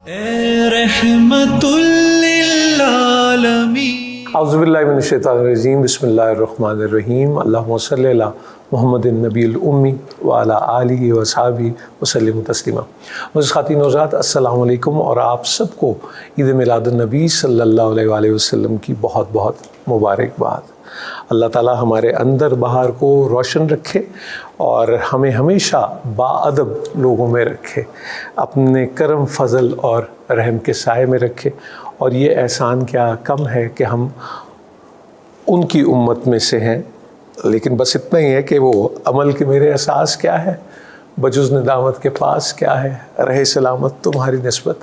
اے رحمت للعالمین۔ اعوذ باللہ من الشیطان الرجیم، بسم اللہ الرحمن الرحیم۔ اللہم صلی علی محمد النبی الأمی وعلی آلہ وصحبہ وسلم تسلیما۔ معزز خواتین و حضرات، السلام علیکم، اور آپ سب کو عید میلاد النبی صلی اللہ علیہ وآلہ وسلم کی بہت بہت مبارکباد۔ اللہ تعالی ہمارے اندر باہر کو روشن رکھے اور ہمیں ہمیشہ باادب لوگوں میں رکھے، اپنے کرم فضل اور رحم کے سائے میں رکھے، اور یہ احسان کیا کم ہے کہ ہم ان کی امت میں سے ہیں، لیکن بس اتنا ہی ہے کہ وہ عمل کے میرے اساس کیا ہے، بجز ندامت کے پاس کیا ہے، رہے سلامت تمہاری نسبت،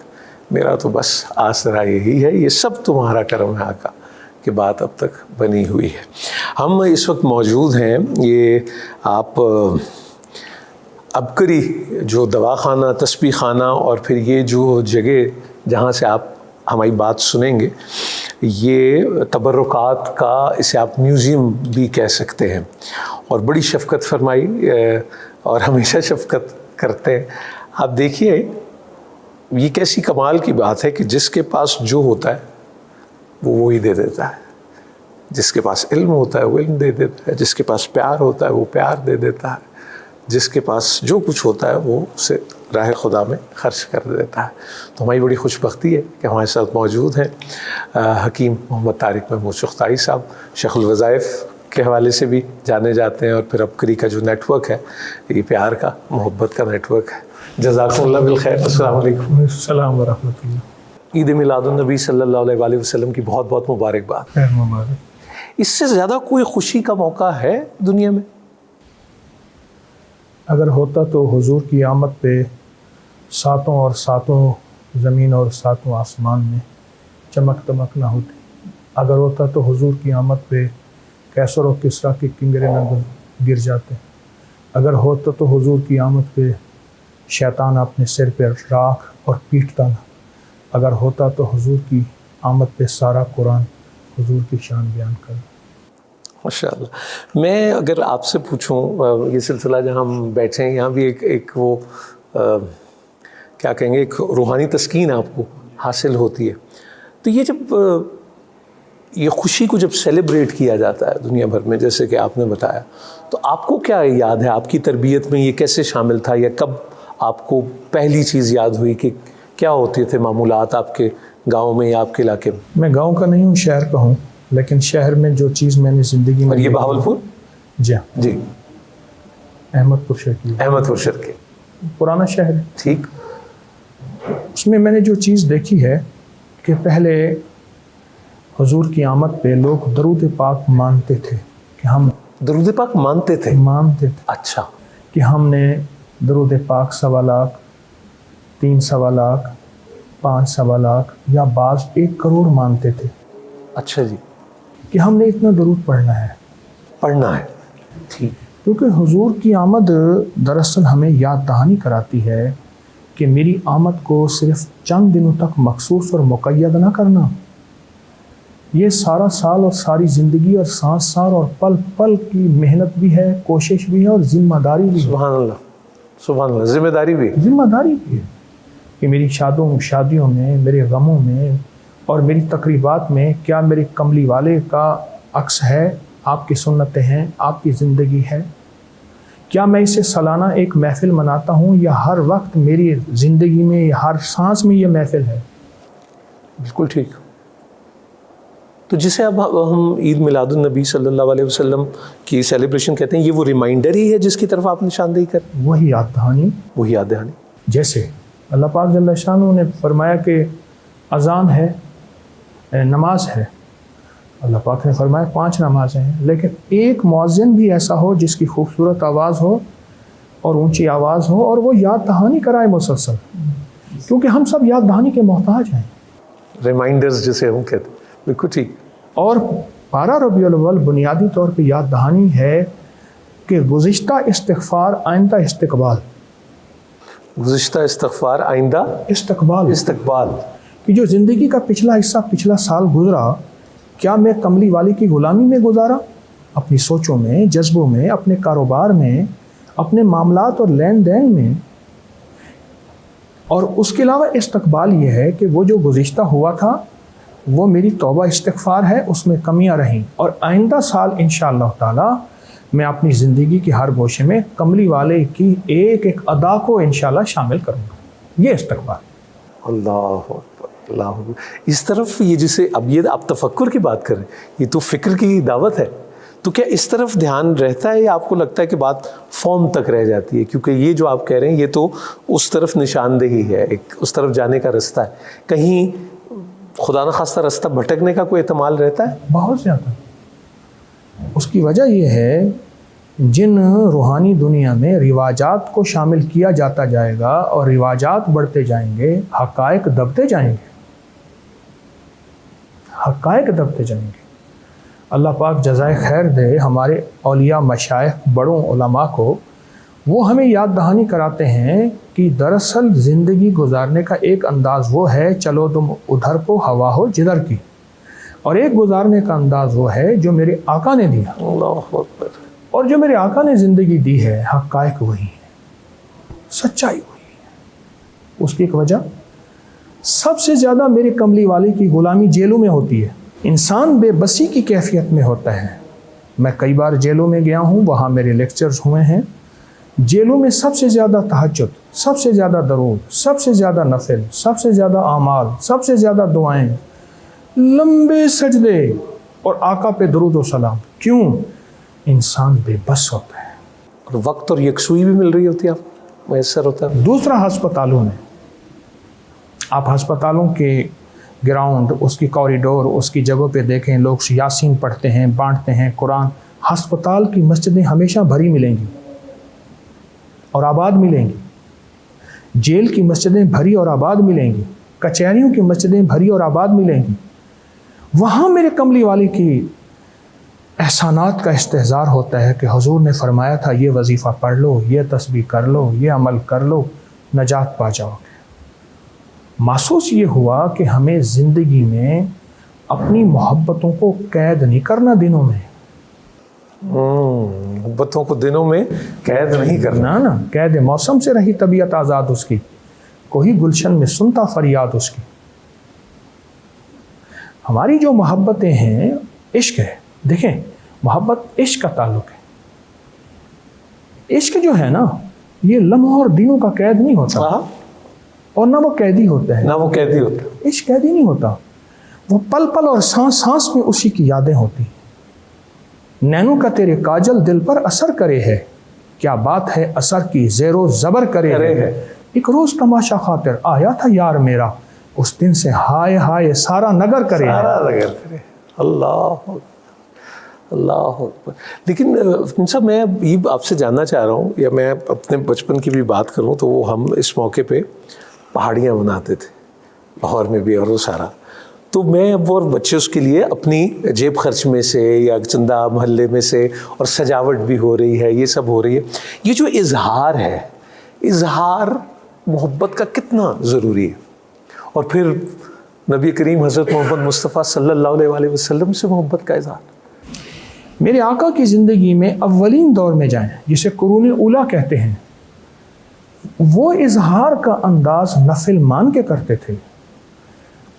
میرا تو بس آسرا یہی ہے، یہ سب تمہارا کرم ہے آقا کہ بات اب تک بنی ہوئی ہے۔ ہم اس وقت موجود ہیں، یہ آپ عبقری جو دواخانہ، تسبیح خانہ، اور پھر یہ جو جگہ جہاں سے آپ ہماری بات سنیں گے، یہ تبرکات کا، اسے آپ میوزیم بھی کہہ سکتے ہیں، اور بڑی شفقت فرمائی اور ہمیشہ شفقت کرتے ہیں۔ آپ دیکھیے یہ کیسی کمال کی بات ہے کہ جس کے پاس جو ہوتا ہے وہ وہی دے دیتا ہے، جس کے پاس علم ہوتا ہے وہ علم دے دیتا ہے، جس کے پاس پیار ہوتا ہے وہ پیار دے دیتا ہے، جس کے پاس جو کچھ ہوتا ہے وہ اسے راہ خدا میں خرچ کر دیتا ہے۔ تو ہماری بڑی خوش بختی ہے کہ ہمارے ساتھ موجود ہیں حکیم محمد طارق محمود چغتائی صاحب، شیخ الوظائف کے حوالے سے بھی جانے جاتے ہیں، اور پھر عبقری کا جو نیٹ ورک ہے یہ پیار کا، محبت کا نیٹ ورک ہے۔ جزاکم اللہ بالخیر، السلام علیکم۔ السلام ورحمۃ اللہ۔ عید میلاد النبی صلی اللہ علیہ وآلہ وسلم کی بہت بہت مبارکباد۔ خیر مبارک۔ اس سے زیادہ کوئی خوشی کا موقع ہے دنیا میں؟ اگر ہوتا تو حضور کی آمد پہ ساتوں اور ساتوں زمین اور ساتوں آسمان میں چمک دمک نہ ہوتی، اگر ہوتا تو حضور کی آمد پہ کیسر و کسریٰ کے کنگرے نہ گر جاتے، اگر ہوتا تو حضور کی آمد پہ شیطان اپنے سر پہ راکھ اور پیٹتا نہ، اگر ہوتا تو حضور کی آمد پہ سارا قرآن حضور کی شان بیان کر۔ ماشاءاللہ۔ میں اگر آپ سے پوچھوں، یہ سلسلہ جہاں ہم بیٹھے ہیں یہاں بھی ایک وہ کیا کہیں گے، ایک روحانی تسکین آپ کو حاصل ہوتی ہے، تو یہ جب یہ خوشی کو جب سیلیبریٹ کیا جاتا ہے دنیا بھر میں، جیسے کہ آپ نے بتایا، تو آپ کو کیا یاد ہے، آپ کی تربیت میں یہ کیسے شامل تھا، یا کب آپ کو پہلی چیز یاد ہوئی کہ کیا ہوتے تھے معمولات آپ کے گاؤں میں یا آپ کے علاقے میں؟ میں گاؤں کا نہیں ہوں، شہر کا ہوں، لیکن شہر میں جو چیز میں نے زندگی میں، اور یہ بہاولپور؟ جی ہاں، جی، احمد پور شرکی، احمد پور شرکی، پرانا شہر ہے۔ ٹھیک۔ اس میں میں نے جو چیز دیکھی ہے کہ پہلے حضور کی آمد پہ لوگ درود پاک مانتے تھے، کہ ہم درود پاک مانتے تھے؟ اچھا۔ کہ ہم نے درود پاک 1.25 لاکھ، 3 لاکھ، 5 لاکھ، یا بعض 1 کروڑ مانتے تھے۔ اچھا جی، کہ ہم نے اتنا درود پڑھنا ہے۔ ٹھیک۔ کیونکہ حضور کی آمد دراصل ہمیں یاد دہانی کراتی ہے کہ میری آمد کو صرف چند دنوں تک مخصوص اور مقید نہ کرنا، یہ سارا سال اور ساری زندگی اور سانس اور پل پل کی محنت بھی ہے، کوشش بھی ہے، اور ذمہ داری بھی ہے۔ سبحان اللہ، سبحان اللہ، ذمہ داری بھی ہے کہ میری شادیوں میں، میرے غموں میں اور میری تقریبات میں کیا میرے کملی والے کا عکس ہے، آپ کی سنتیں ہیں، آپ کی زندگی ہے؟ کیا میں اسے سالانہ ایک محفل مناتا ہوں، یا ہر وقت میری زندگی میں، یا ہر سانس میں یہ محفل ہے؟ بالکل ٹھیک۔ تو جسے اب ہم عید میلاد النبی صلی اللہ علیہ وسلم کی سیلیبریشن کہتے ہیں، یہ وہ ریمائنڈر ہی ہے جس کی طرف آپ نشاندہی کر؟ وہی یاد دہانی۔ جیسے اللہ پاک جل شانہ نے فرمایا کہ اذان ہے، نماز ہے، اللہ پاک نے فرمایا 5 نمازیں ہیں، لیکن ایک مؤذن بھی ایسا ہو جس کی خوبصورت آواز ہو اور اونچی آواز ہو، اور وہ یاد دہانی کرائے مسلسل، کیونکہ ہم سب یاد دہانی کے محتاج ہیں، ریمائنڈرز جسے ہم کہتے ہیں۔ بالکل ٹھیک۔ اور 12 ربیع الاول بنیادی طور پہ یاد دہانی ہے کہ گزشتہ استغفار آئندہ استقبال، گزشتہ استغفار آئندہ استقبال، کہ جو زندگی کا پچھلا حصہ، پچھلا سال گزرا، کیا میں کملی والی کی غلامی میں گزارا، اپنی سوچوں میں، جذبوں میں، اپنے کاروبار میں، اپنے معاملات اور لین دین میں، اور اس کے علاوہ استقبال یہ ہے کہ وہ جو گزشتہ ہوا تھا وہ میری توبہ استغفار ہے، اس میں کمیاں رہیں، اور آئندہ سال انشاءاللہ تعالی میں اپنی زندگی کے ہر گوشے میں کملی والے کی ایک ایک ادا کو انشاءاللہ شامل کروں گا۔ یہ استقبال۔ اللہ اکبر، اللہ اکبر۔ اس طرف یہ جسے اب یہ آپ تفکر کی بات کر رہے ہیں، یہ تو فکر کی دعوت ہے، تو کیا اس طرف دھیان رہتا ہے یا آپ کو لگتا ہے کہ بات فارم تک رہ جاتی ہے؟ کیونکہ یہ جو آپ کہہ رہے ہیں یہ تو اس طرف نشاندہی ہے، ایک اس طرف جانے کا رستہ ہے، کہیں خدا نخواستہ رستہ بھٹکنے کا کوئی احتمال رہتا ہے؟ بہت زیادہ۔ اس کی وجہ یہ ہے جن روحانی دنیا میں رواجات کو شامل کیا جاتا جائے گا اور رواجات بڑھتے جائیں گے، حقائق دبتے جائیں گے، حقائق دبتے جائیں گے۔ اللہ پاک جزائے خیر دے ہمارے اولیاء مشائخ بڑوں علماء کو، وہ ہمیں یاد دہانی کراتے ہیں کہ دراصل زندگی گزارنے کا ایک انداز وہ ہے چلو تم ادھر کو ہوا ہو جدھر کی، اور ایک گزارنے کا انداز وہ ہے جو میرے آقا نے دیا، اللہ اکبر۔ اور جو میرے آقا نے زندگی دی ہے حقائق وہی ہے، سچائی وہی ہے۔ اس کی ایک وجہ سب سے زیادہ میرے کملی والے کی غلامی جیلوں میں ہوتی ہے، انسان بے بسی کی کیفیت میں ہوتا ہے۔ میں کئی بار جیلوں میں گیا ہوں، وہاں میرے لیکچرز ہوئے ہیں۔ جیلوں میں سب سے زیادہ تہجد، سب سے زیادہ درود، سب سے زیادہ نفل، سب سے زیادہ اعمال، سب سے زیادہ دعائیں، لمبے سجدے اور آقا پہ درود و سلام۔ کیوں؟ انسان بے بس ہوتا ہے، اور وقت اور یکسوئی بھی مل رہی ہوتی ہے، آپ میسر ہوتا ہے۔ دوسرا ہسپتالوں میں، آپ ہسپتالوں کے گراؤنڈ، اس کی کوریڈور، اس کی جگہوں پہ دیکھیں، لوگ یاسین پڑھتے ہیں، بانٹتے ہیں قرآن۔ ہسپتال کی مسجدیں ہمیشہ بھری ملیں گی اور آباد ملیں گی، جیل کی مسجدیں بھری اور آباد ملیں گی، کچہریوں کی مسجدیں بھری اور آباد ملیں گی۔ وہاں میرے کملی والے کی احسانات کا استحضار ہوتا ہے کہ حضور نے فرمایا تھا یہ وظیفہ پڑھ لو، یہ تسبیح کر لو، یہ عمل کر لو، نجات پا جاؤ گے۔ محسوس یہ ہوا کہ ہمیں زندگی میں اپنی محبتوں کو قید نہیں کرنا، دنوں میں محبتوں کو دنوں میں قید نہیں کرنا نا، قید موسم سے رہی طبیعت آزاد اس کی، کوئی گلشن میں سنتا فریاد اس کی۔ ہماری جو محبتیں ہیں عشق ہے، دیکھیں محبت عشق کا تعلق ہے۔ عشق جو ہے نا یہ لمحوں اور دنوں کا قید نہیں ہوتا، اور نہ وہ قیدی ہوتا ہے، نہ وہ قیدی ہوتا۔ عشق قیدی نہیں ہوتا، وہ پل پل اور سانس سانس میں اسی کی یادیں ہوتی ہیں۔ نینو کا تیرے کاجل دل پر اثر کرے ہے، کیا بات ہے اثر کی زیر و زبر کرے ہے۔ ایک روز تماشا خاطر آیا تھا یار میرا، اس دن سے ہائے ہائے سارا نگر کرے ہے۔ اللہ اللہ اکبر۔ لیکن صاحب میں یہ آپ سے جاننا چاہ رہا ہوں، یا میں اپنے بچپن کی بھی بات کروں تو وہ ہم اس موقع پہ پہاڑیاں بناتے تھے لاہور میں بھی، اور وہ سارا تو میں وہ بچے اس کے لیے اپنی جیب خرچ میں سے یا چندہ محلے میں سے، اور سجاوٹ بھی ہو رہی ہے، یہ سب ہو رہی ہے۔ یہ جو اظہار ہے، اظہار محبت کا کتنا ضروری ہے، اور پھر نبی کریم حضرت محمد مصطفیٰ صلی اللہ علیہ وسلم سے محبت کا اظہار۔ میرے آقا کی زندگی میں اولین دور میں جائیں، جسے قرون اولیٰ کہتے ہیں، وہ اظہار کا انداز نفل مان کے کرتے تھے،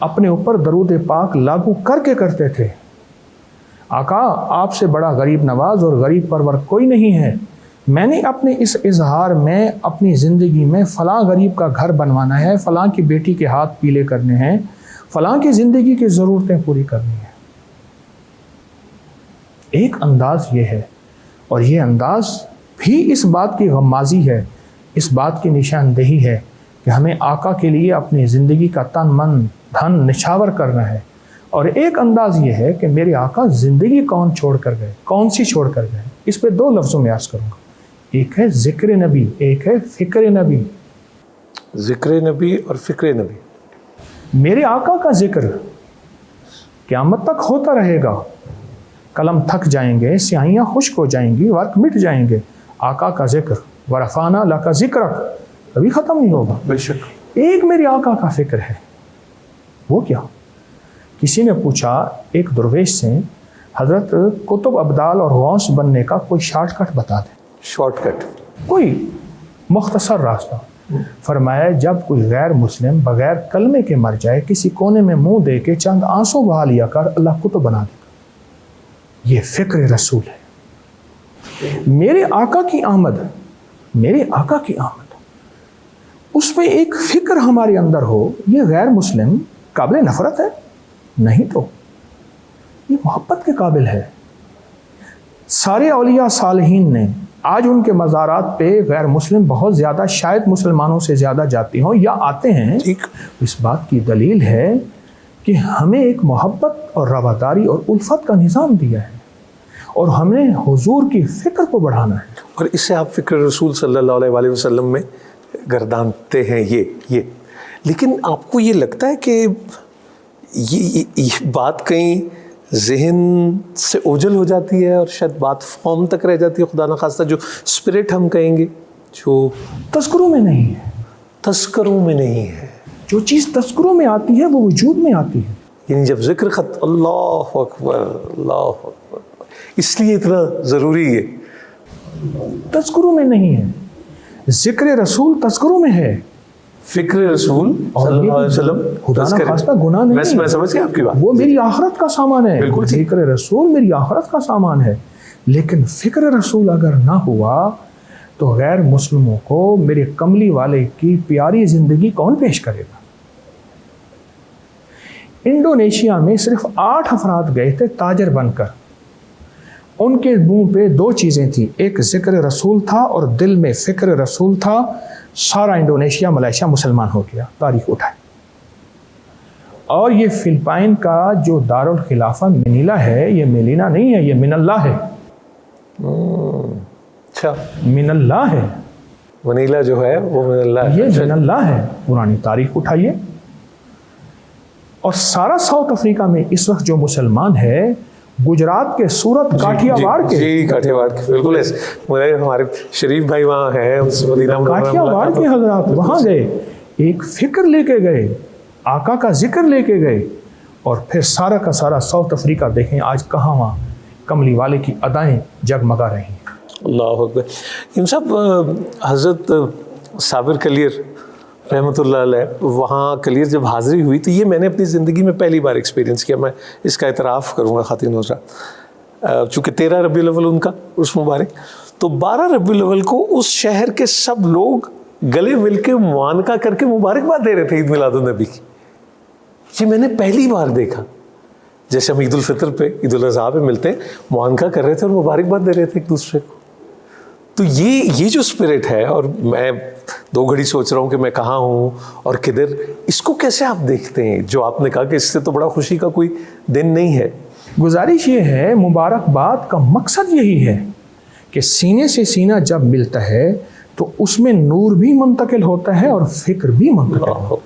اپنے اوپر درود پاک لاگو کر کے کرتے تھے۔ آقا آپ سے بڑا غریب نواز اور غریب پرور کوئی نہیں ہے، میں نے اپنے اس اظہار میں اپنی زندگی میں فلاں غریب کا گھر بنوانا ہے، فلاں کی بیٹی کے ہاتھ پیلے کرنے ہیں، فلاں کی زندگی کی ضرورتیں پوری کرنی ہیں۔ ایک انداز یہ ہے، اور یہ انداز بھی اس بات کی غمازی ہے، اس بات کی نشاندہی ہے کہ ہمیں آقا کے لیے اپنی زندگی کا تن من دھن نچھاور کرنا ہے۔ اور ایک انداز یہ ہے کہ میرے آقا زندگی کون چھوڑ کر گئے، کون سی چھوڑ کر گئے۔ اس پہ دو لفظوں میں عرض کروں گا، ایک ہے ذکر نبی، ایک ہے فکر نبی۔ ذکر نبی اور فکر نبی۔ میرے آقا کا ذکر قیامت تک ہوتا رہے گا، قلم تھک جائیں گے، سیاہیاں خشک ہو جائیں گی، ورق مٹ جائیں گے، آقا کا ذکر ورفعنا لک ذکرک کبھی ختم نہیں ہوگا۔ بے شک۔ ایک میرے آقا کا فکر ہے، وہ کیا؟ کسی نے پوچھا ایک درویش سے، حضرت قطب ابدال اور غوث بننے کا کوئی شارٹ کٹ بتا دیں، شارٹ کٹ، کوئی مختصر راستہ۔ فرمایا جب کوئی غیر مسلم بغیر کلمے کے مر جائے کسی کونے میں منہ دے کے چند آنسو بہا لیا کر اللہ کو تو بنا دے گا. یہ فکر رسول ہے. میرے آقا کی آمد اس میں ایک فکر ہمارے اندر ہو. یہ غیر مسلم قابل نفرت ہے نہیں تو یہ محبت کے قابل ہے. سارے اولیاء صالحین نے آج ان کے مزارات پہ غیر مسلم بہت زیادہ شاید مسلمانوں سے زیادہ جاتی ہوں یا آتے ہیں. اس بات کی دلیل ہے کہ ہمیں ایک محبت اور رواداری اور الفت کا نظام دیا ہے اور ہم نے حضور کی فکر کو بڑھانا ہے. اور اس سے آپ فکر رسول صلی اللہ علیہ وسلم میں گردانتے ہیں یہ. لیکن آپ کو یہ لگتا ہے کہ یہ بات کہیں ذہن سے اوجھل ہو جاتی ہے اور شاید بات فارم تک رہ جاتی ہے؟ خدا نخواستہ جو اسپرٹ ہم کہیں گے جو تذکروں میں نہیں ہے. جو چیز تذکروں میں آتی ہے وہ وجود میں آتی ہے. یعنی جب ذکر اللہ اکبر اس لیے اتنا ضروری ہے. تذکروں میں نہیں ہے. ذکر رسول تذکروں میں ہے. فکر رسول صلی اللہ علیہ وسلم خدا نہ خواستہ گناہ نہیں ہے. میں سمجھ گیا آپ کی بات. وہ میری آخرت کا سامان ہے. بالکل ذکر رسول میری آخرت کا سامان ہے. لیکن فکر رسول اگر نہ ہوا تو غیر مسلموں کو میرے کملی والے کی پیاری زندگی کون پیش کرے گا؟ انڈونیشیا میں صرف 8 افراد گئے تھے تاجر بن کر. ان کے منہ پہ 2 چیزیں تھیں. ایک ذکر رسول تھا اور دل میں فکر رسول تھا. سارا انڈونیشیا ملائیشیا مسلمان ہو گیا. تاریخ اٹھائے. اور یہ فلپائن کا جو دارالخلافہ منیلا ہے یہ میلینا نہیں ہے, یہ من اللہ ہے. اچھا من اللہ ہے. منیلا جو ہے وہ من اللہ ہے. یہ من اللہ ہے. پرانی تاریخ اٹھائیے. اور سارا ساؤتھ افریقہ میں اس وقت جو مسلمان ہے گجرات کے سورت کاٹھیا واڑ کے کاٹھیا واڑ کے بالکل ہمارے شریف بھائی وہاں ہیں کاٹھیا واڑ کے حضرات وہاں گئے, ایک فکر لے کے گئے, آقا کا ذکر لے کے گئے. اور پھر سارا کا سارا ساؤتھ افریقہ دیکھیں آج کہاں وہاں کملی والے کی ادائیں جگمگا رہی ہیں. اللہ اکبر. امام صاحب حضرت صابر کلیر رحمۃ اللہ علیہ وہاں کلیر جب حاضری ہوئی تو یہ میں نے اپنی زندگی میں پہلی بار ایکسپیرینس کیا. میں اس کا اعتراف کروں گا خواتین حضرات, چونکہ 13 ربیع الاول ان کا اس مبارک, تو 12 ربیع الاول کو اس شہر کے سب لوگ گلے مل کے معانقہ کر کے مبارکباد دے رہے تھے عید میلاد النبی کی. یہ میں نے پہلی بار دیکھا. جیسے ہم عید الفطر پہ عید الاضحیٰ پہ ملتے ہیں معانقہ کر رہے تھے اور مبارکباد دے رہے تھے ایک دوسرے کو. تو یہ جو اسپرٹ ہے, اور میں 2 گھڑی سوچ رہا ہوں کہ میں کہاں ہوں اور کدھر, اس کو کیسے آپ دیکھتے ہیں؟ جو آپ نے کہا کہ اس سے تو بڑا خوشی کا کوئی دن نہیں ہے. گزارش یہ ہے, مبارکباد کا مقصد یہی ہے کہ سینے سے سینہ جب ملتا ہے تو اس میں نور بھی منتقل ہوتا ہے اور فکر بھی منتقل ہوتا ہے.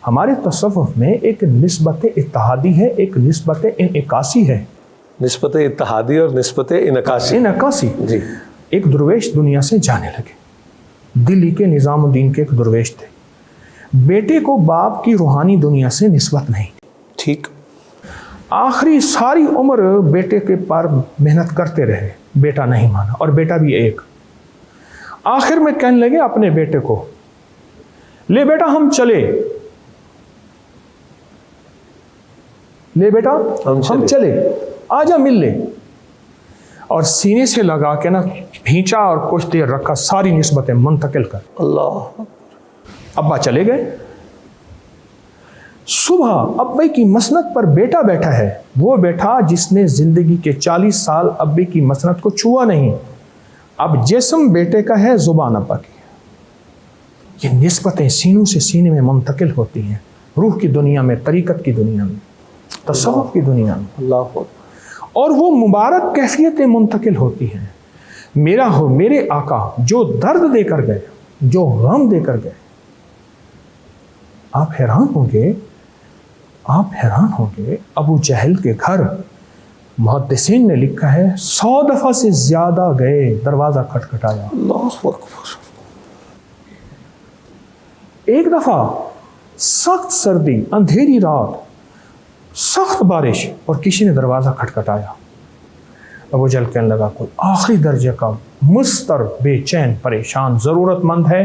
ہمارے تصوف میں ایک نسبت اتحادی ہے, ایک نسبت انعکاسی ہے. نسبت اتحادی اور نسبت انعکاسی. جی. ایک درویش دنیا سے جانے لگے. دلی کے نظام الدین کے ایک درویش تھے. بیٹے کو باپ کی روحانی دنیا سے نسبت نہیں. ٹھیک. آخری ساری عمر بیٹے کے پر محنت کرتے رہے, بیٹا نہیں مانا, اور بیٹا بھی ایک. آخر میں کہنے لگے اپنے بیٹے کو, لے بیٹا ہم چلے, لے بیٹا ہم چلے, آجا مل لے. اور سینے سے لگا کے نا بھینچا اور کچھ دیر رکھا, ساری نسبتیں منتقل کر. اللہ. ابا چلے گئے. صبح ابے کی مسند پر بیٹا بیٹھا ہے, وہ بیٹا جس نے زندگی کے 40 سال ابے کی مسند کو چھوا نہیں. اب جسم بیٹے کا ہے, زبان ابا کی ہے. یہ نسبتیں سینوں سے سینے میں منتقل ہوتی ہیں, روح کی دنیا میں, طریقت کی دنیا میں, تصوف کی دنیا میں. اللہ. اور وہ مبارک کیفیتیں منتقل ہوتی ہیں. میرے آقا جو درد دے کر گئے, جو غم دے کر گئے, آپ حیران ہوں گے. ابو جہل کے گھر محدثین نے لکھا ہے 100 دفعہ سے زیادہ گئے, دروازہ کھٹکھٹایا. اللہ اکبر. ایک دفعہ سخت سردی, اندھیری رات, سخت بارش, اور کسی نے دروازہ کھٹکھٹایا. ابو جہل کہنے لگا کوئی آخری درجے کا مضطرب, بے چین, پریشان, ضرورت مند ہے.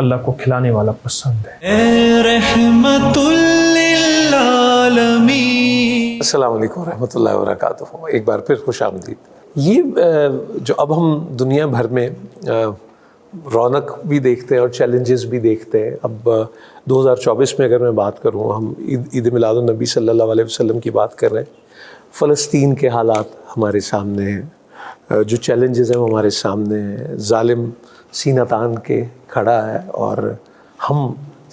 اللہ کو کھلانے والا پسند ہے۔ اے رحمت للعالمین۔ السلام علیکم ورحمۃ اللہ وبرکاتہ، ایک بار پھر خوش آمدید۔ یہ جو اب ہم دنیا بھر میں رونق بھی دیکھتے ہیں اور چیلنجز بھی دیکھتے ہیں، اب 2024 میں اگر میں بات کروں، ہم عید میلاد النبی صلی اللہ علیہ وسلم کی بات کر رہے ہیں، فلسطین کے حالات ہمارے سامنے ہیں، جو چیلنجز ہیں وہ ہمارے سامنے ہیں، ظالم سینہ تان کے کھڑا ہے اور ہم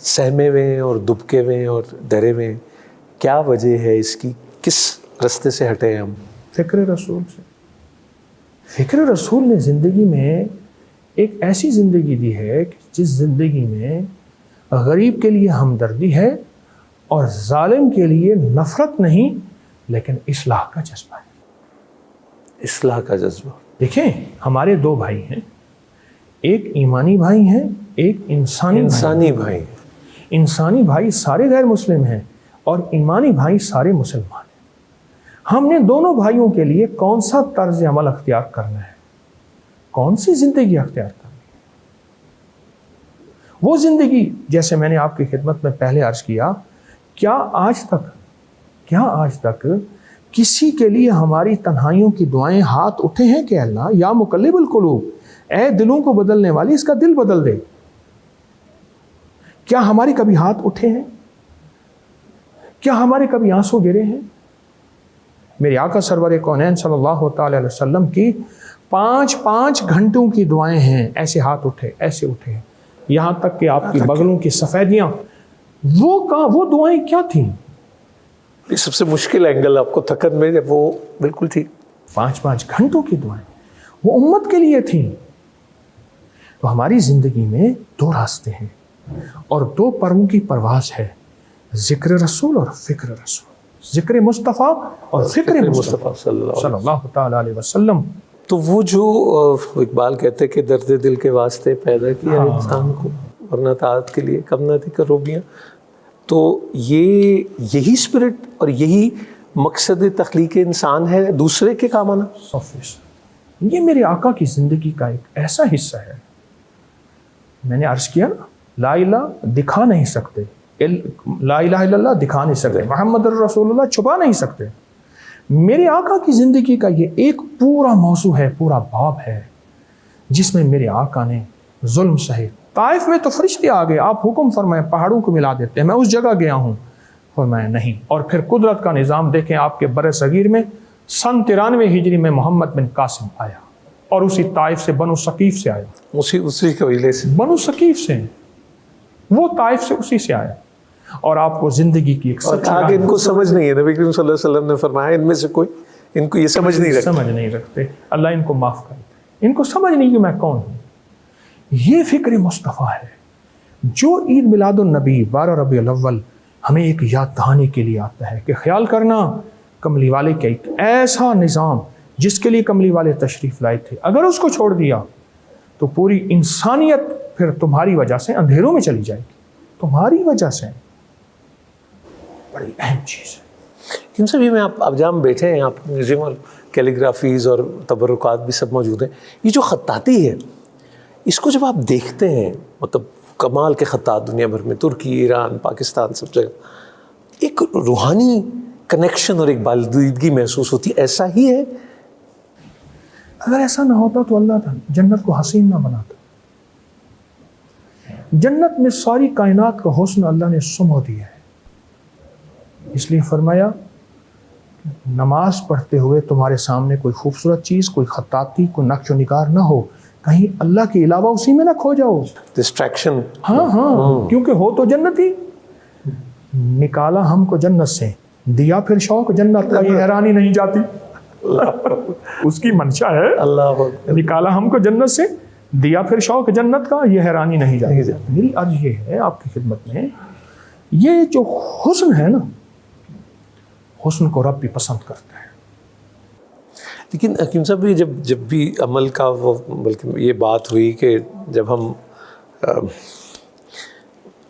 سہمے ہوئے ہیں اور دبکے ہوئے ہیں اور ڈرے ہوئے ہیں۔ کیا وجہ ہے اس کی؟ کس رستے سے ہٹے ہیں ہم؟ فکر رسول سے۔ فکر رسول نے زندگی میں ایک ایسی زندگی دی ہے کہ جس زندگی میں غریب کے لیے ہمدردی ہے اور ظالم کے لیے نفرت نہیں لیکن اصلاح کا جذبہ ہے۔ اصلاح کا جذبہ۔ دیکھیں، ہمارے دو بھائی ہیں، ایک ایمانی بھائی ہیں، ایک انسانی بھائی۔ انسانی بھائی سارے غیر مسلم ہیں اور ایمانی بھائی سارے مسلمان ہیں۔ ہم نے دونوں بھائیوں کے لیے کون سا طرز عمل اختیار کرنا ہے، کون سی زندگی اختیار کرنی ہے؟ وہ زندگی جیسے میں نے آپ کی خدمت میں پہلے عرض کیا، کیا آج تک کسی کے لیے ہماری تنہائیوں کی دعائیں ہاتھ اٹھے ہیں کہ اللہ یا مقلب القلوب، اے دلوں کو بدلنے والی اس کا دل بدل دے؟ کیا ہمارے کبھی ہاتھ اٹھے ہیں؟ کیا ہمارے کبھی آنسو گرے ہیں؟ میرے آقا سرور کونین صلی اللہ تعالی علیہ وسلم کی 5 گھنٹوں کی دعائیں ہیں، ایسے ہاتھ اٹھے، ایسے اٹھے، یہاں تک کہ آپ کی بغلوں کی سفیدیاں، وہ دعائیں کیا تھیں؟ یہ سب سے مشکل اینگل آپ کو تھکن میں، وہ بالکل ٹھیک۔ 5 گھنٹوں کی دعائیں وہ امت کے لیے تھیں۔ تو ہماری زندگی میں 2 راستے ہیں اور 2 پروں کی پرواز ہے، ذکر رسول اور فکر رسول، ذکر مصطفیٰ اور فکر مصطفیٰ صلی اللہ تعالی علیہ وسلم۔ تو وہ جو اقبال کہتے ہیں کہ درد دل کے واسطے پیدا کیا انسان کو، ورنہ طاعت کے لیے کم نہ تھی کروبیاں، تو یہی اسپرٹ اور یہی مقصد تخلیق انسان ہے، دوسرے کے کام آنا۔ یہ میرے آقا کی زندگی کا ایک ایسا حصہ ہے، میں نے عرض کیا نا، لا الہ دکھا نہیں سکتے، لا الہ الا اللہ دکھا نہیں سکتے، محمد الرسول اللہ چھپا نہیں سکتے۔ میرے آقا کی زندگی کا یہ ایک پورا موضوع ہے، پورا باب ہے، جس میں میرے آقا نے ظلم سہے۔ طائف میں تو فرشتے آ گئے، آپ حکم فرمائیں پہاڑوں کو ملا دیتے ہیں، میں اس جگہ گیا ہوں، فرمایا نہیں۔ اور پھر قدرت کا نظام دیکھیں، آپ کے بر صغیر میں سن 93 ہجری میں محمد بن قاسم آیا اور اسی طائف سے بنو ثقیف سے آیا، اسی قبیلے سے، بنو ثقیف سے، وہ طائف سے اسی سے آیا، اور آپ کو زندگی کی ایک اور کہا کہ ان کو سمجھ نہیں ہے، نبی کریم صلی اللہ علیہ وسلم نے فرمایا ان میں سے کوئی ان کو یہ سمجھ نہیں رکھتے، اللہ ان کو معاف کر دے، ان کو سمجھ نہیں کہ میں کون ہوں۔ یہ فکر مصطفیٰ ہے جو عید میلاد النبی 12 ربیع الاول ہمیں ایک یاد دہانی کے لیے آتا ہے کہ خیال کرنا کملی والے کا ایک ایسا نظام جس کے لیے کملی والے تشریف لائے تھے، اگر اس کو چھوڑ دیا تو پوری انسانیت پھر تمہاری وجہ سے اندھیروں میں چلی جائے گی، تمہاری وجہ سے۔ بڑی اہم چیز ہے۔ ان سے بھی میں اب جہاں ہم بیٹھے ہیں، آپ میوزیم اور کیلیگرافیز اور تبرکات بھی سب موجود ہیں، یہ جو خطاطی ہے اس کو جب آپ دیکھتے ہیں، مطلب کمال کے خطاط دنیا بھر میں، ترکی، ایران، پاکستان، سب جگہ ایک روحانی کنیکشن اور ایک بالدیدگی محسوس ہوتی ہے، ایسا ہی ہے؟ اگر ایسا نہ ہوتا تو اللہ جنت کو حسین نہ بناتا۔ جنت میں ساری کائنات کا حسن اللہ نے سمو دیا ہے، اس لیے فرمایا نماز پڑھتے ہوئے تمہارے سامنے کوئی خوبصورت چیز، کوئی خطاطی، کوئی نقش و نگار نہ ہو، کہیں اللہ کے علاوہ اسی میں نہ کھو جاؤ، ڈسٹریکشن۔ ہاں، کیونکہ ہو تو جنت ہی، نکالا ہم کو جنت سے، دیا پھر شوق جنت کا، یہ حیرانی نہیں جاتی، اس کی منشا ہے، اللہ نکالا ہم کو جنت سے، دیا پھر شوق جنت کا، یہ حیرانی نہیں جاتی۔ میری عرض یہ ہے آپ کی خدمت میں، یہ جو حسن ہے نا، حسن کو رب بھی پسند کرتا ہے۔ لیکن حکیم صاحب جب بھی عمل کا وہ، بلکہ یہ بات ہوئی کہ جب ہم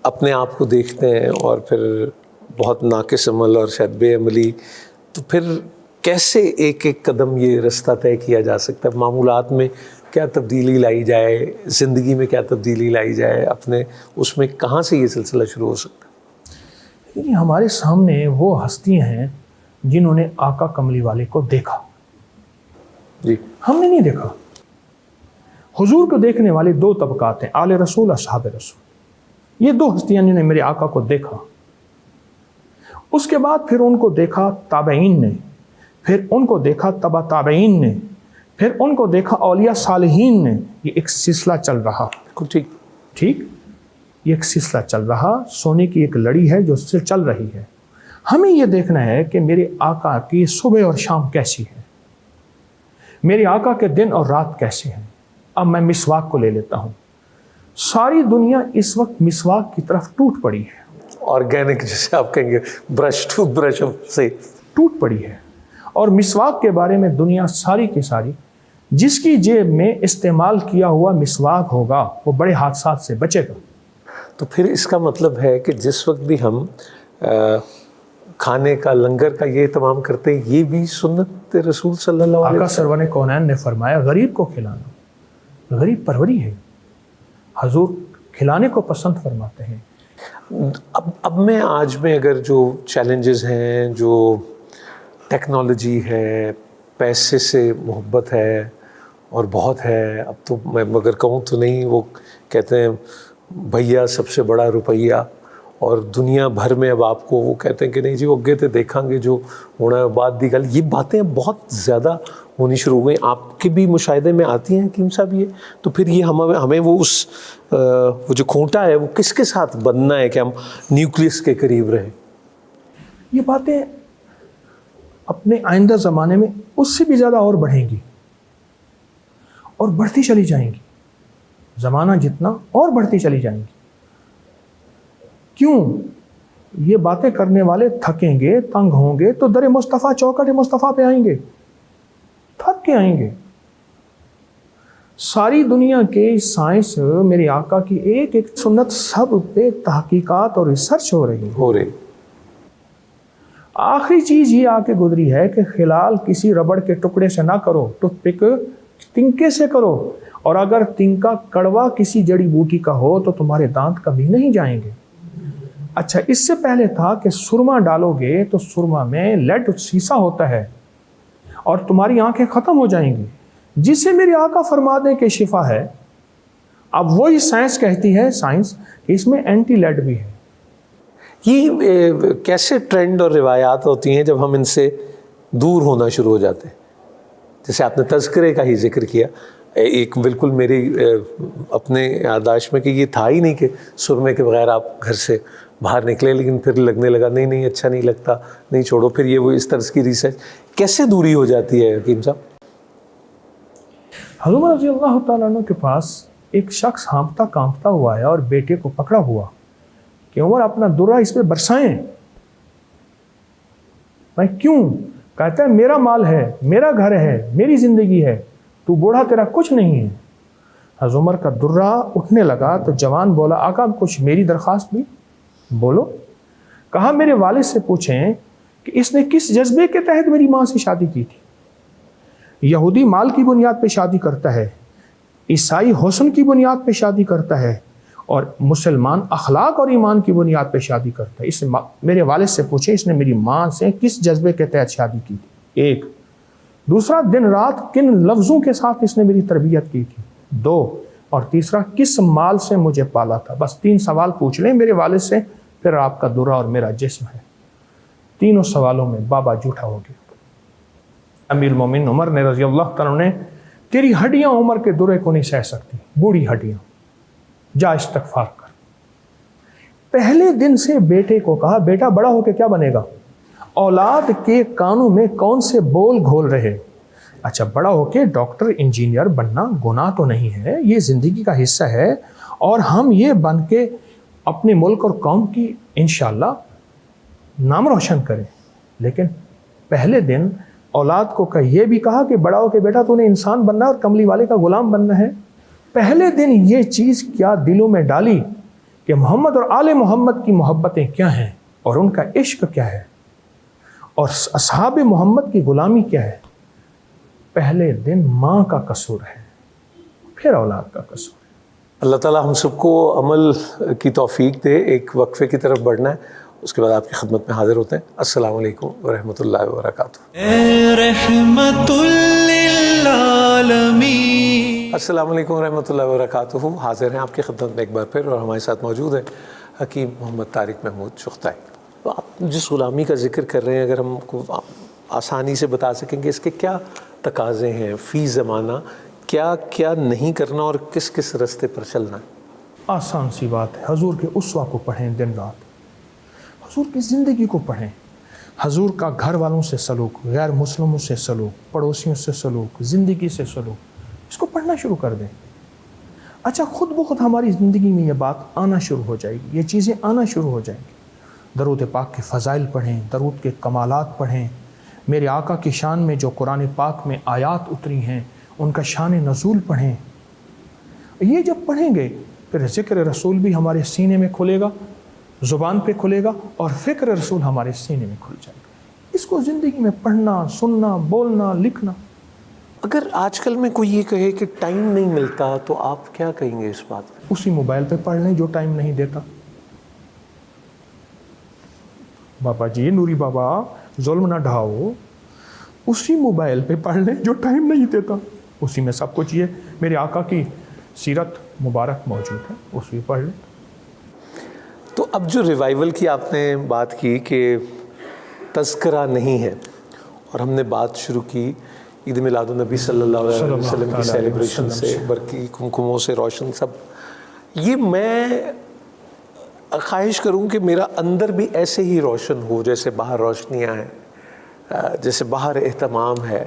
اپنے آپ کو دیکھتے ہیں اور پھر بہت ناقص عمل اور شاید بے عملی، تو پھر کیسے ایک ایک قدم یہ رستہ طے کیا جا سکتا ہے؟ معمولات میں کیا تبدیلی لائی جائے، زندگی میں کیا تبدیلی لائی جائے، اپنے اس میں کہاں سے یہ سلسلہ شروع ہو سکتا ہے؟ یہ ہمارے سامنے وہ ہستیاں ہیں جنہوں نے آقا کملی والے کو دیکھا، جی ہم نے نہیں دیکھا۔ حضور کو دیکھنے والے دو طبقات ہیں، آل رسول، اصحاب رسول۔ یہ دو ہستیاں جنہوں نے میرے آقا کو دیکھا، اس کے بعد پھر ان کو دیکھا تابعین نے، پھر ان کو دیکھا تبع تابعین نے، پھر ان کو دیکھا اولیاء صالحین نے۔ یہ ایک سلسلہ چل رہا، بالکل ٹھیک، یہ ایک سلسلہ چل رہا، سونے کی ایک لڑی ہے جو اس سے چل رہی ہے۔ ہمیں یہ دیکھنا ہے کہ میرے آقا کی صبح اور شام کیسی ہے، میرے آقا کے دن اور رات کیسے ہیں۔ اب میں مسواک کو لے لیتا ہوں، ساری دنیا اس وقت مسواک کی طرف ٹوٹ پڑی ہے، آرگینک جیسے آپ کہیں گے، برش، ٹوتھ برش سے ٹوٹ پڑی ہے۔ اور مسواک کے بارے میں دنیا ساری کی ساری، جس کی جیب میں استعمال کیا ہوا مسواک ہوگا وہ بڑے حادثات سے بچے گا۔ تو پھر اس کا مطلب ہے کہ جس وقت بھی ہم کھانے کا، لنگر کا یہ اہتمام کرتے ہیں، یہ بھی سنت رسول صلی اللہ علیہ آقا سرور کونین نے فرمایا غریب کو کھلانا، غریب پروری ہے، حضور کھلانے کو پسند فرماتے ہیں۔ اب میں آج میں اگر جو چیلنجز ہیں، جو ٹیکنالوجی ہے، پیسے سے محبت ہے اور بہت ہے، اب تو میں مگر کہوں تو نہیں، وہ کہتے ہیں بھیا سب سے بڑا روپیہ، اور دنیا بھر میں اب آپ کو وہ کہتے ہیں کہ نہیں جی وہ اگے تے دیکھاں گے جو ہونا ہے بعد دی گل، یہ باتیں بہت زیادہ ہونی شروع ہو گئی۔ آپ کے بھی مشاہدے میں آتی ہیں حکیم صاحب یہ؟ تو پھر یہ ہمیں وہ اس وہ جو کھوٹا ہے وہ کس کے ساتھ بننا ہے کہ ہم نیوکلیس کے قریب رہیں؟ یہ باتیں اپنے آئندہ زمانے میں اس سے بھی زیادہ اور بڑھیں گی اور بڑھتی چلی جائیں گی، زمانہ جتنا اور بڑھتی چلی جائیں گی۔ کیوں؟ یہ باتیں کرنے والے تھکیں گے، تنگ ہوں گے تو در مصطفیٰ، چوکٹ مصطفیٰ پہ آئیں گے، تھک کے آئیں گے۔ ساری دنیا کے سائنس میرے آقا کی ایک ایک سنت سب پہ تحقیقات اور ریسرچ ہو رہی۔ آخری چیز یہ آ کے گزری ہے کہ خلال کسی ربڑ کے ٹکڑے سے نہ کرو، ٹوتھ پک تنکے سے کرو، اور اگر تنکا کڑوا کسی جڑی بوٹی کا ہو تو تمہارے دانت کبھی نہیں جائیں گے۔ اچھا، اس سے پہلے تھا کہ سرما ڈالو گے تو سرما میں لیڈ سیسا ہوتا ہے اور تمہاری آنکھیں ختم ہو جائیں گی، جسے میرے آقا فرما دیں کہ شفا ہے۔ اب وہی سائنس کہتی ہے، سائنس کہ اس میں اینٹی لیڈ بھی ہے۔ یہ کیسے ٹرینڈ اور روایات ہوتی ہیں جب ہم ان سے دور ہونا شروع ہو جاتے ہیں؟ جیسے آپ نے تذکرے کا ہی ذکر کیا، ایک بالکل میری اپنے یادداشت میں کہ یہ تھا ہی نہیں کہ سرمے کے بغیر آپ گھر سے باہر نکلے، لیکن پھر لگنے لگا نہیں اچھا نہیں لگتا، نہیں چھوڑو، پھر یہ وہ اس طرز کی ریسرچ کیسے دوری ہو جاتی ہے حکیم صاحب؟ حضور رضی اللہ تعالیٰ عنہ کے پاس ایک شخص ہانپتا کانپتا ہوا آیا اور بیٹے کو پکڑا ہوا کہ عمر اپنا درہ اس پہ برسائیں۔ میں کیوں؟ کہتا ہے میرا مال ہے، میرا گھر ہے، میری زندگی ہے، تو بوڑھا تیرا کچھ نہیں ہے۔ حضرت عمر کا درہ اٹھنے لگا تو جوان بولا آقا کچھ میری درخواست بھی بولو۔ کہا میرے والد سے پوچھیں کہ اس نے کس جذبے کے تحت میری ماں سے شادی کی تھی۔ یہودی مال کی بنیاد پہ شادی کرتا ہے، عیسائی حسن کی بنیاد پہ شادی کرتا ہے، اور مسلمان اخلاق اور ایمان کی بنیاد پہ شادی کرتا ہے۔ اس میرے والد سے پوچھیں اس نے میری ماں سے کس جذبے کے تحت شادی کی تھی، ایک۔ دوسرا، دن رات کن لفظوں کے ساتھ اس نے میری تربیت کی تھی، دو۔ اور تیسرا، کس مال سے مجھے پالا تھا۔ بس 3 سوال پوچھ لیں میرے والد سے، پھر آپ کا درہ اور میرا جسم ہے۔ تینوں سوالوں میں بابا جھوٹا ہو گیا۔ امیر المومنین عمر نے رضی اللہ تعالیٰ نے، تیری ہڈیاں عمر کے درے کو نہیں سہ سکتی، بوڑھی ہڈیاں، جا استغفار کر۔ پہلے دن سے بیٹے کو کہا بیٹا بڑا ہو کے کیا بنے گا؟ اولاد کے کانوں میں کون سے بول گھول رہے؟ اچھا، بڑا ہو کے ڈاکٹر انجینئر بننا گناہ تو نہیں ہے، یہ زندگی کا حصہ ہے، اور ہم یہ بن کے اپنے ملک اور قوم کی انشاءاللہ نام روشن کریں۔ لیکن پہلے دن اولاد کو یہ بھی کہا کہ بڑا ہو کے بیٹا تو نے انسان بننا ہے اور کملی والے کا غلام بننا ہے۔ پہلے دن یہ چیز کیا دلوں میں ڈالی کہ محمد اور آل محمد کی محبتیں کیا ہیں اور ان کا عشق کیا ہے اور اصحاب محمد کی غلامی کیا ہے۔ پہلے دن ماں کا قصور ہے، پھر اولاد کا قصور ہے۔ اللہ تعالیٰ ہم سب کو عمل کی توفیق دے۔ ایک وقفے کی طرف بڑھنا ہے، اس کے بعد آپ کی خدمت میں حاضر ہوتے ہیں۔ السلام علیکم ورحمۃ اللہ وبرکاتہ۔ اے رحمت للعالمین۔ السلام علیکم ورحمۃ اللہ وبرکاتہ۔ حاضر ہیں آپ کی خدمت میں ایک بار پھر، اور ہمارے ساتھ موجود ہے حکیم محمد طارق محمود چغتائی۔ تو آپ جس غلامی کا ذکر کر رہے ہیں، اگر ہم کو آسانی سے بتا سکیں کہ اس کے کیا تقاضے ہیں فی زمانہ، کیا کیا نہیں کرنا اور کس کس رستے پر چلنا ہے؟ آسان سی بات ہے، حضور کے اسوہ کو پڑھیں دن رات، حضور کی زندگی کو پڑھیں، حضور کا گھر والوں سے سلوک، غیر مسلموں سے سلوک، پڑوسیوں سے سلوک، زندگی سے سلوک، اس کو پڑھنا شروع کر دیں۔ اچھا خود بخود ہماری زندگی میں یہ بات آنا شروع ہو جائے گی، یہ چیزیں آنا شروع ہو جائیں گی۔ درود پاک کے فضائل پڑھیں، درود کے کمالات پڑھیں، میرے آقا کی شان میں جو قرآن پاک میں آیات اتری ہیں ان کا شان نزول پڑھیں۔ یہ جب پڑھیں گے پھر ذکر رسول بھی ہمارے سینے میں کھلے گا، زبان پہ کھلے گا، اور فکر رسول ہمارے سینے میں کھل جائے گا۔ اس کو زندگی میں پڑھنا، سننا، بولنا، لکھنا۔ اگر آج کل میں کوئی یہ کہے کہ ٹائم نہیں ملتا تو آپ کیا کہیں گے اس بات پہ؟ اسی موبائل پہ پڑھ لیں جو ٹائم نہیں دیتا۔ بابا جی، نوری بابا، ظلم نہ ڈھاؤ، اسی موبائل پہ پڑھ لیں جو ٹائم نہیں دیتا، اسی میں سب کچھ۔ یہ میرے آقا کی سیرت مبارک موجود ہے، اس بھی پڑھ لیں۔ تو اب جو ریوائول کی آپ نے بات کی کہ تذکرہ نہیں ہے، اور ہم نے بات شروع کی عید میلاد النبی صلی اللہ علیہ وسلم کی سیلیبریشن سے، برقی کمکموں سے روشن، سب یہ میں خواہش کروں کہ میرا اندر بھی ایسے ہی روشن ہو جیسے باہر روشنیاں ہیں، جیسے باہر اہتمام ہے،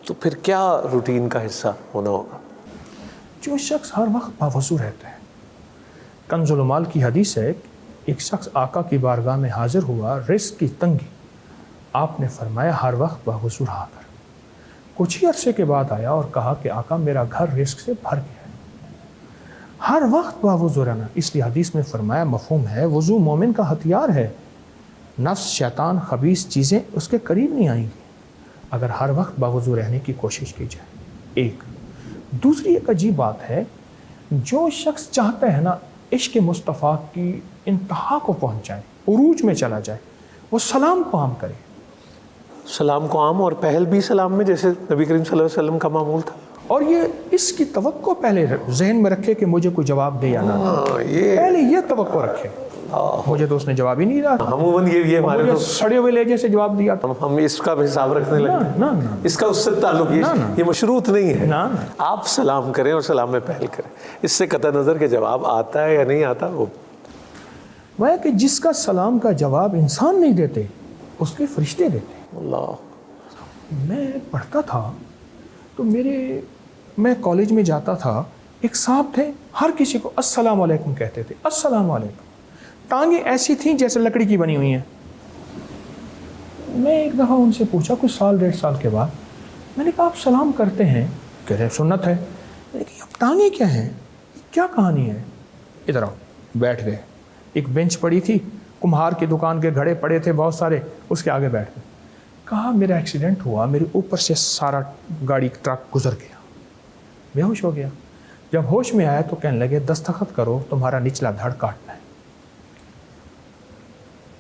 تو پھر کیا روٹین کا حصہ ہونا ہوگا؟ جو شخص ہر وقت باوضو رہتا ہے، کنز المال کی حدیث ہے، ایک شخص آقا کی بارگاہ میں حاضر ہوا، رزق کی تنگی، آپ نے فرمایا ہر وقت باوضو رہا کر۔ کچھ ہی عرصے کے بعد آیا اور کہا کہ آقا میرا گھر رزق سے بھر گیا ہے۔ ہر وقت باوضو رہنا، اس لیے حدیث میں فرمایا، مفہوم ہے وضو مومن کا ہتھیار ہے، نفس، شیطان، خبیث چیزیں اس کے قریب نہیں آئیں گی اگر ہر وقت باوضو رہنے کی کوشش کی جائے۔ ایک دوسری ایک عجیب بات ہے، جو شخص چاہتا ہے نا عشق مصطفیٰ کی انتہا کو پہنچ جائے، عروج میں چلا جائے، وہ سلام کو عام کرے۔ سلام کو عام، اور پہل بھی سلام میں، جیسے نبی کریم صلی اللہ علیہ وسلم کا معمول تھا، اور یہ اس کی توقع پہلے ذہن میں رکھے کہ مجھے کوئی جواب دے یا نہ دے، پہلے یہ توقع رکھے۔ مجھے تو اس نے جواب ہی نہیں دیا، عموماً یہ ہمارے مجھے سڑے ہوئے لہجے سے جواب دیا تھا۔ ہم اس کا بھی حساب رکھنے لگے، نہ اس کا اس سے تعلق، یہ مشروط نہیں ہے۔ نہ آپ سلام کریں اور سلام میں پہل کریں، اس سے قطع نظر کہ جواب آتا ہے یا نہیں آتا، وہ ہے کہ جس کا سلام کا جواب انسان نہیں دیتے اس کے فرشتے دیتے۔ اللہ۔ میں پڑھتا تھا تو میں کالج میں جاتا تھا، ایک صاحب تھے، ہر کسی کو السلام علیکم کہتے تھے، السلام علیکم، ٹانگیں ایسی تھیں جیسے لکڑی کی بنی ہوئی ہیں۔ میں ایک دفعہ ان سے پوچھا کچھ سال 1.5 سال کے بعد، میں نے کہا آپ سلام کرتے ہیں؟ کہہ رہے سنت ہے۔ میں نے کہا اب ٹانگیں کیا ہیں، کیا کہانی ہے؟ ادھر آؤ، بیٹھ گئے۔ ایک بینچ پڑی تھی، کمہار کی دکان کے گھڑے پڑے تھے بہت سارے، اس کے آگے بیٹھ گئے۔ کہا میرا ایکسیڈنٹ ہوا، میرے اوپر سے سارا گاڑی ٹرک گزر گیا، بے ہوش ہو گیا۔ جب ہوش میں آیا تو کہنے لگے دستخط کرو، تمہارا نچلا دھڑ کاٹنا ہے۔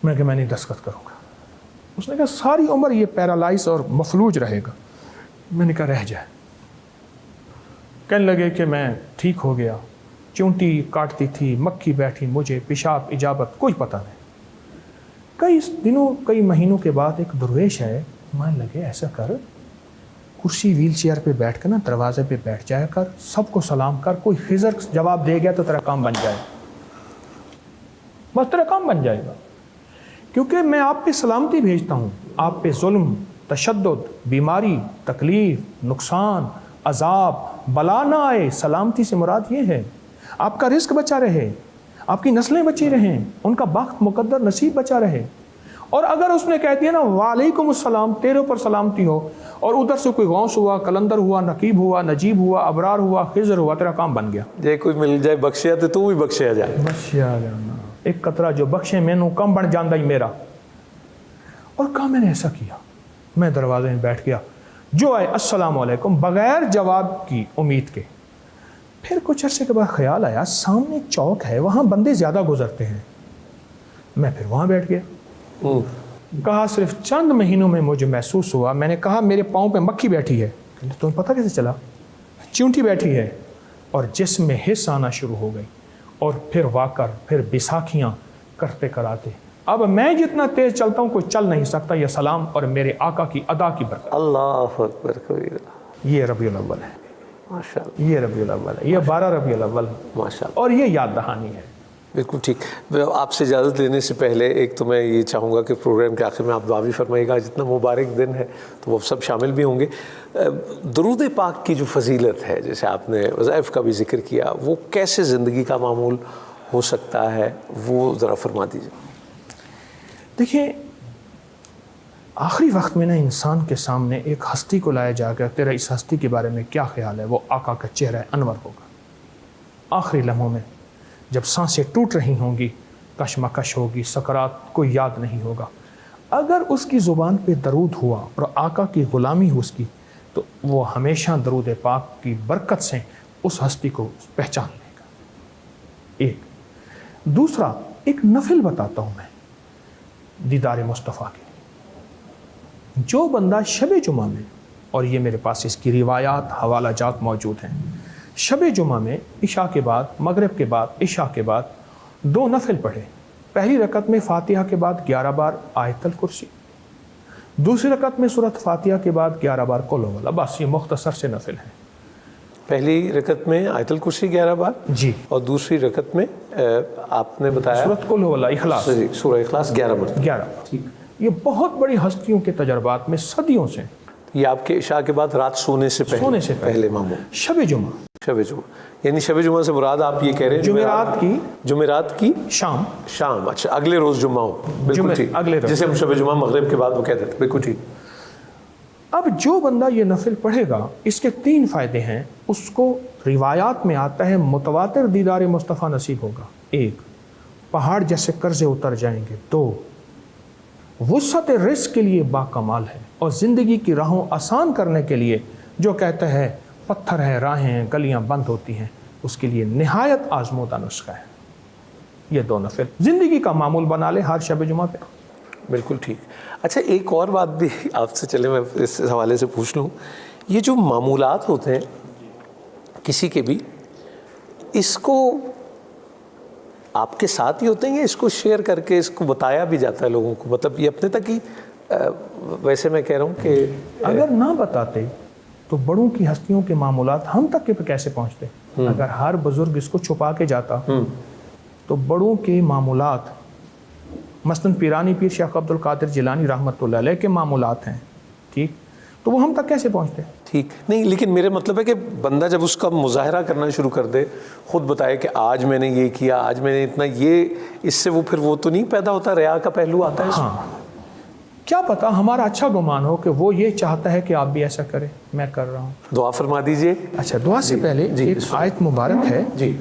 میں نے کہا میں نہیں دستخط کروں گا۔ اس نے کہا ساری عمر یہ پیرالائز اور مفلوج رہے گا۔ میں نے کہا رہ جائے۔ کہنے لگے کہ میں ٹھیک ہو گیا، چونٹی کاٹتی تھی، مکھی بیٹھی مجھے، پیشاب اجابت کوئی پتہ نہیں۔ کئی دنوں، کئی مہینوں کے بعد ایک درویش ہے، مان لگے ایسا کر، کرسی ویل چیئر پہ بیٹھ کر نا دروازے پہ بیٹھ جایا کر، سب کو سلام کر، کوئی خضر جواب دے گیا تو تیرا کام بن جائے، بس تیرا کام بن جائے گا، کیونکہ میں آپ پہ سلامتی بھیجتا ہوں، آپ پہ ظلم، تشدد، بیماری، تکلیف، نقصان، عذاب، بلا نہ آئے۔ سلامتی سے مراد یہ ہے آپ کا رزق بچا رہے، آپ کی نسلیں بچی رہیں، ان کا بخت مقدر نصیب بچا رہے۔ اور اگر اس نے کہہ دیا نا وعلیکم السلام، تیرے اوپر سلامتی ہو، اور ادھر سے کوئی غوث ہوا، کلندر ہوا، نقیب ہوا، نجیب ہوا، ابرار ہوا، خضر ہوا، تیرا کام بن گیا۔ جے کوئی مل جائے بخشیا تو بھی بخشیا جائے، بخشیا جانا، ایک قطرہ جو بخشے مینوں کم بن جاندہ ہی میرا۔ اور کہا میں نے ایسا کیا، میں دروازے میں بیٹھ گیا، جو آئے السلام علیکم، بغیر جواب کی امید کے۔ پھر کچھ عرصے کے بعد خیال آیا سامنے چوک ہے، وہاں بندے زیادہ گزرتے ہیں، میں پھر وہاں بیٹھ گیا۔ کہا صرف چند مہینوں میں مجھے محسوس ہوا، میں نے کہا میرے پاؤں پہ مکھی بیٹھی ہے۔ تمہیں پتہ کیسے چلا؟ چونٹی بیٹھی ہے، اور جسم میں حس آنا شروع ہو گئی، اور پھر واکر، پھر بیساکھیاں کرتے کراتے اب میں جتنا تیز چلتا ہوں کوئی چل نہیں سکتا۔ یہ سلام اور میرے آقا کی ادا کی برکت۔ اللہ اکبر کبیرہ، یہ ربیع الاول ہے، ماشاءاللہ، یہ ربیع الاول ہے، یہ 12 ربیع الاول ہے، ماشاءاللہ، اور یہ یاد دہانی ہے۔ بالکل ٹھیک۔ آپ سے اجازت لینے سے پہلے ایک تو میں یہ چاہوں گا کہ پروگرام کے آخر میں آپ دعا بھی فرمائیے گا، جتنا مبارک دن ہے تو وہ سب شامل بھی ہوں گے۔ درود پاک کی جو فضیلت ہے، جیسے آپ نے وظائف کا بھی ذکر کیا، وہ کیسے زندگی کا معمول ہو سکتا ہے، وہ ذرا فرما دیجیے۔ دیکھیں، آخری وقت میں نا انسان کے سامنے ایک ہستی کو لایا جا کر تیرا اس ہستی کے بارے میں کیا خیال ہے، وہ آقا کا چہرہ انور ہوگا۔ آخری لمحوں میں جب سانسیں ٹوٹ رہی ہوں گی، کشمکش ہوگی، سکرات کو یاد نہیں ہوگا، اگر اس کی زبان پہ درود ہوا اور آقا کی غلامی ہو اس کی، تو وہ ہمیشہ درود پاک کی برکت سے اس ہستی کو پہچان لے گا۔ ایک دوسرا، ایک نفل بتاتا ہوں میں دیدار مصطفیٰ کے لیے۔ جو بندہ شب جمعہ میں، اور یہ میرے پاس اس کی روایات، حوالہ جات موجود ہیں، شب جمعہ میں عشاء کے بعد، مغرب کے بعد، عشاء کے بعد 2 نفل پڑھے۔ پہلی رکعت میں فاتحہ کے بعد 11 بار آیت الکرسی، دوسری رکعت میں سورۃ فاتحہ کے بعد 11 بار قل هو اللہ۔ بس یہ مختصر سے نفل ہیں۔ پہلی رکعت میں آیت الکرسی 11 بار، جی، اور دوسری رکعت میں آپ نے بتایا سورۃ قل هو اللہ، اخلاص، سورہ اخلاص 11 بار۔ 11 بار۔ یہ بہت بڑی ہستیوں کے تجربات میں صدیوں سے، یہ آپ کے عشاء کے بعد رات سونے سے پہلے معمول شب جمعہ، شب جمعہ، یعنی شب جمعہ سے مراد آپ یہ کہہ رہے ہیں جمعرات کی شام، اچھا اگلے روز جمعہ ہو، بالکل ٹھیک، اگلے روز، جسے ہم شب جمعہ مغرب کے بعد وہ کہتے ہیں، بالکل ٹھیک۔ اب جو بندہ یہ نفل پڑھے گا، اس کے 3 فائدے ہیں۔ اس کو روایات میں آتا ہے متواتر دیدار مصطفیٰ نصیب ہوگا۔ 1، پہاڑ جیسے قرضے اتر جائیں گے۔ 2، وسعت رزق کے لیے باکمال ہے، اور زندگی کی راہوں آسان کرنے کے لیے جو کہتا ہے پتھر ہے، راہیں ہیں، گلیاں بند ہوتی ہیں، اس کے لیے نہایت آزمودہ نسخہ ہے۔ یہ 2 نفل زندگی کا معمول بنا لے ہر شب جمعہ پہ۔ بالکل ٹھیک۔ اچھا، ایک اور بات بھی آپ سے چلے میں اس حوالے سے پوچھ لوں، یہ جو معمولات ہوتے ہیں کسی کے بھی، اس کو آپ کے ساتھ ہی ہوتے ہیں یا اس کو شیئر کر کے اس کو بتایا بھی جاتا ہے لوگوں کو؟ مطلب یہ اپنے تک ہی، ویسے میں کہہ رہا ہوں کہ اگر نہ بتاتے تو بڑوں کی ہستیوں کے معمولات ہم تک کے پہ کیسے پہنچتے؟ اگر ہر بزرگ اس کو چھپا کے جاتا تو بڑوں کے معمولات، مثلاً پیرانی پیر شیخ عبد القادر جیلانی رحمۃ اللہ علیہ کے معمولات ہیں، ٹھیک، تو وہ ہم تک کیسے پہنچتے؟ ٹھیک نہیں، لیکن میرے مطلب ہے کہ بندہ جب اس کا مظاہرہ کرنا شروع کر دے، خود بتائے کہ آج میں نے یہ کیا، آج میں نے اتنا، یہ اس سے وہ پھر وہ تو نہیں پیدا ہوتا، ریا کا پہلو آتا ہے؟ ہاں، کیا پتا ہمارا اچھا گمان ہو کہ وہ یہ چاہتا ہے کہ آپ بھی ایسا کریں، میں کر رہا ہوں۔ دعا فرما دیجئے۔ اچھا، دعا سے پہلے ایک آیت مبارک ہے، جی،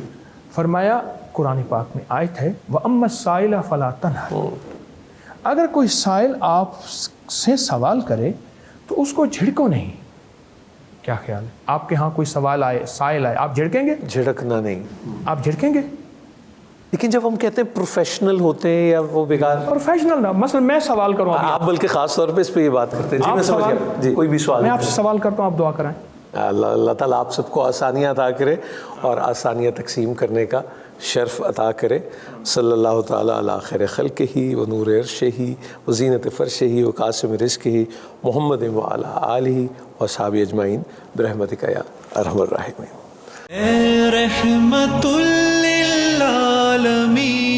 فرمایا قرآن پاک میں آیت ہے وَأَمَّا السَّائِلَ فَلَا تَنْهَرْ، اگر کوئی سائل آپ سے سوال کرے تو اس کو جھڑکو نہیں۔ کیا خیال ہے؟ آپ کے ہاں کوئی سوال آئے، سائل آئے، آپ جھڑکیں گے؟ جھڑکنا نہیں۔ آپ جھڑکیں گے؟ لیکن جب ہم کہتے ہیں پروفیشنل ہوتے ہیں یا وہ بیکار، پروفیشنل نہ، مثلا میں سوال کروں، آپ بلکہ خاص طور پہ اس پہ یہ بات کرتے ہیں، جی میں سمجھ گیا، جی کوئی بھی سوال، میں آپ سے سوال کرتا ہوں، آپ دعا کرائیں۔ اللہ تعالیٰ آپ سب کو آسانیاں عطا کرے اور آسانیاں تقسیم کرنے کا شرف عطا کرے۔ صلی اللہ تعالیٰ علی خیر خلقہ ہی و نور عرشہ ہی و زینت فرشہ ہی و قاسم رزقہ ہی محمد و علی آلہ و صحابہ اجمعین برحمتک یا ارحم الراحمین۔ اے رحمت للعالمین۔